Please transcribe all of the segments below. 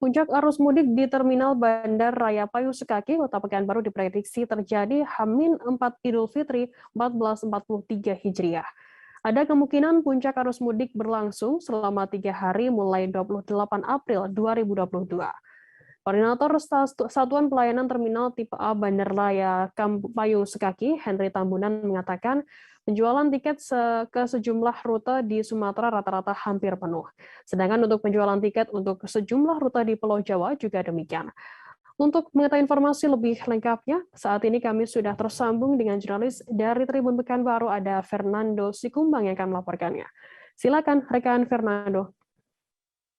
Puncak arus mudik di Terminal Bandar Raya Payu Sekaki, Kota Pekanbaru diprediksi terjadi H-4 Idul Fitri 1443 Hijriah. Ada kemungkinan puncak arus mudik berlangsung selama 3 hari mulai 28 April 2022. Koordinator Satuan Pelayanan Terminal Tipe A Bandar Raya Payu Sekaki, Henry Tambunan mengatakan penjualan tiket ke sejumlah rute di Sumatera rata-rata hampir penuh. Sedangkan untuk penjualan tiket untuk sejumlah rute di Pulau Jawa juga demikian. Untuk mengetahui informasi lebih lengkapnya, saat ini kami sudah tersambung dengan jurnalis dari Tribun Pekanbaru, ada Fernando Sikumbang yang akan melaporkannya. Silakan, rekan Fernando.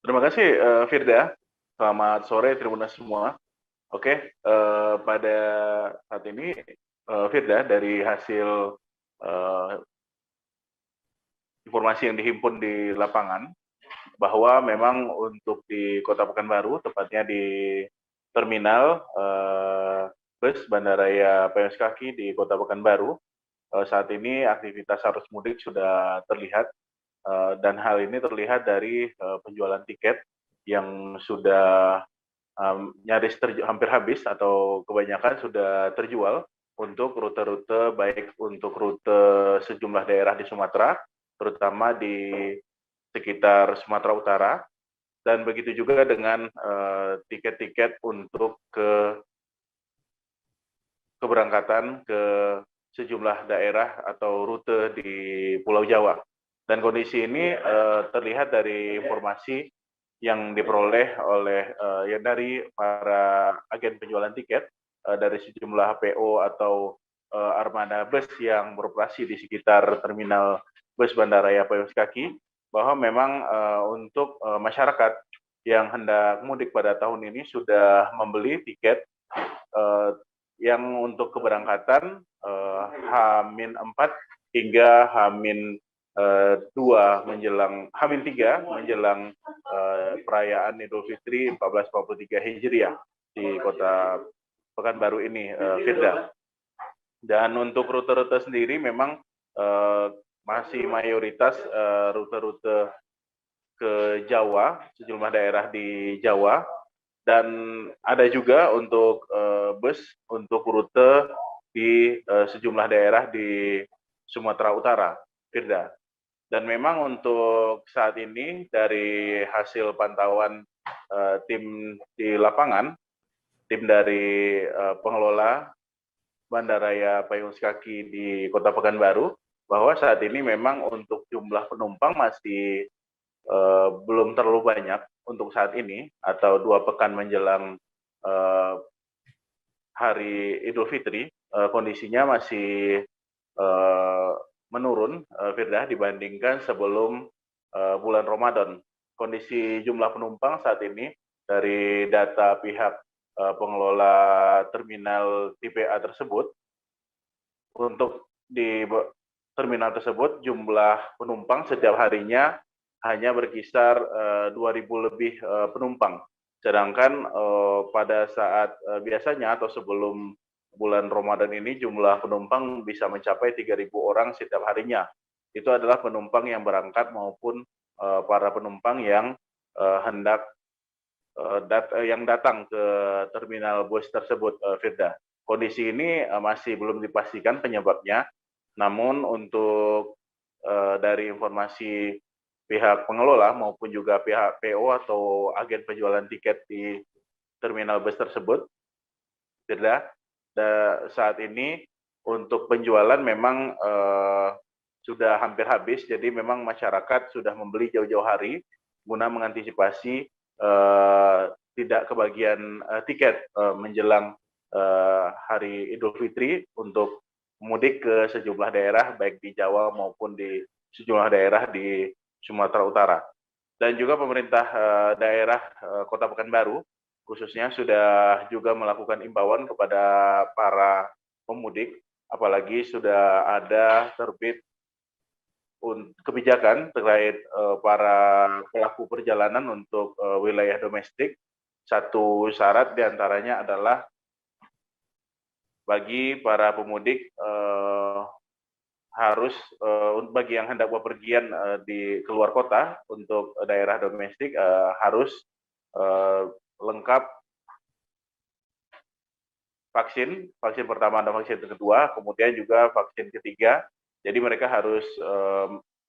Terima kasih, Firda. Selamat sore, Tribunas semua. Oke, pada saat ini, Firda, dari hasil informasi yang dihimpun di lapangan, bahwa memang untuk di Kota Pekanbaru, tepatnya di Terminal Bus Bandaraya Payos Kaki di Kota Pekanbaru, saat ini aktivitas arus mudik sudah terlihat, dan hal ini terlihat dari penjualan tiket yang sudah nyaris hampir habis atau kebanyakan sudah terjual untuk rute-rute, baik untuk rute sejumlah daerah di Sumatera, terutama di sekitar Sumatera Utara, dan begitu juga dengan tiket-tiket untuk keberangkatan ke sejumlah daerah atau rute di Pulau Jawa. Dan kondisi ini terlihat dari informasi yang diperoleh dari para agen penjualan tiket, dari sejumlah PO atau armada bus yang beroperasi di sekitar Terminal Bus Bandaraya Payos Kaki, bahwa memang untuk masyarakat yang hendak mudik pada tahun ini sudah membeli tiket yang untuk keberangkatan H-4 hingga H-2 menjelang H-3 menjelang perayaan Idul Fitri 1443 Hijriah di Kota Pekanbaru ini, Firda. Dan untuk rute-rute sendiri memang masih mayoritas rute-rute ke Jawa, sejumlah daerah di Jawa, dan ada juga untuk bus untuk rute di sejumlah daerah di Sumatera Utara, Firda. Dan memang untuk saat ini dari hasil pantauan tim di lapangan, tim dari pengelola Bandaraya Payung Kaki di Kota Pekanbaru, bahwa saat ini memang untuk jumlah penumpang masih belum terlalu banyak untuk saat ini, atau 2 pekan menjelang hari Idul Fitri, kondisinya masih menurun, Firda, dibandingkan sebelum bulan Ramadan. Kondisi jumlah penumpang saat ini dari data pihak pengelola terminal tipe A tersebut, untuk di terminal tersebut jumlah penumpang setiap harinya hanya berkisar 2.000 lebih penumpang. Sedangkan pada saat biasanya atau sebelum bulan Ramadan ini jumlah penumpang bisa mencapai 3.000 orang setiap harinya. Itu adalah penumpang yang berangkat maupun para penumpang yang hendak yang datang ke terminal bus tersebut, Firda. Kondisi ini masih belum dipastikan penyebabnya, namun untuk dari informasi pihak pengelola maupun juga pihak PO atau agen penjualan tiket di terminal bus tersebut, Firda, saat ini untuk penjualan memang sudah hampir habis, jadi memang masyarakat sudah membeli jauh-jauh hari guna mengantisipasi tidak kebagian tiket menjelang hari Idul Fitri untuk mudik ke sejumlah daerah baik di Jawa maupun di sejumlah daerah di Sumatera Utara. Dan juga pemerintah daerah Kota Pekanbaru khususnya sudah juga melakukan imbauan kepada para pemudik, apalagi sudah ada terbit kebijakan terkait para pelaku perjalanan untuk wilayah domestik. Satu syarat diantaranya adalah bagi para pemudik harus bagi yang hendak bepergian di keluar kota untuk daerah domestik harus lengkap vaksin pertama dan vaksin kedua, kemudian juga vaksin ketiga. Jadi mereka harus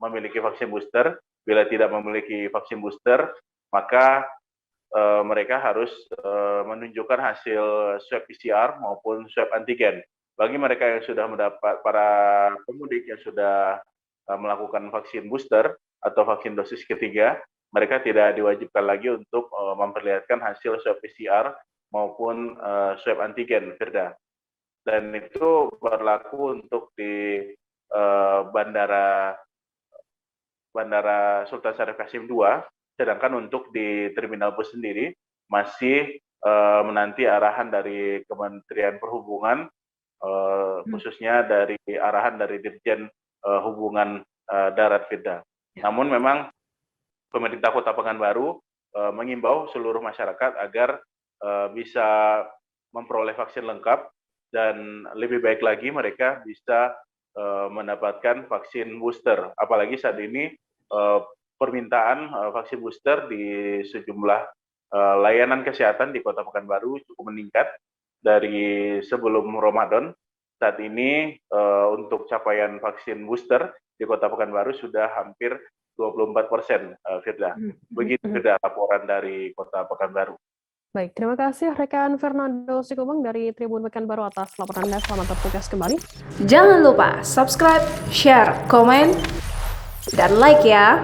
memiliki vaksin booster. Bila tidak memiliki vaksin booster, maka mereka harus menunjukkan hasil swab PCR maupun swab antigen. Bagi mereka yang sudah mendapat, para pemudik yang sudah melakukan vaksin booster atau vaksin dosis ketiga, mereka tidak diwajibkan lagi untuk memperlihatkan hasil swab PCR maupun swab antigen, Firda. Dan itu berlaku untuk di Bandara Sultan Syarif Kasim II, sedangkan untuk di Terminal Bus sendiri masih menanti arahan dari Kementerian Perhubungan, khususnya dari arahan dari Dirjen Hubungan Darat, Firda. Namun memang pemerintah Kota Pekanbaru mengimbau seluruh masyarakat agar bisa memperoleh vaksin lengkap, dan lebih baik lagi mereka bisa mendapatkan vaksin booster. Apalagi saat ini permintaan vaksin booster di sejumlah layanan kesehatan di Kota Pekanbaru cukup meningkat dari sebelum Ramadan. Saat ini untuk capaian vaksin booster di Kota Pekanbaru sudah hampir 24%, Firda. Begitu, Firda, laporan dari Kota Pekanbaru. Baik, terima kasih rekan Fernando Sikumang dari Tribun Pekanbaru atas laporan Anda. Selamat bertugas kembali. Jangan lupa subscribe, share, komen, dan like ya.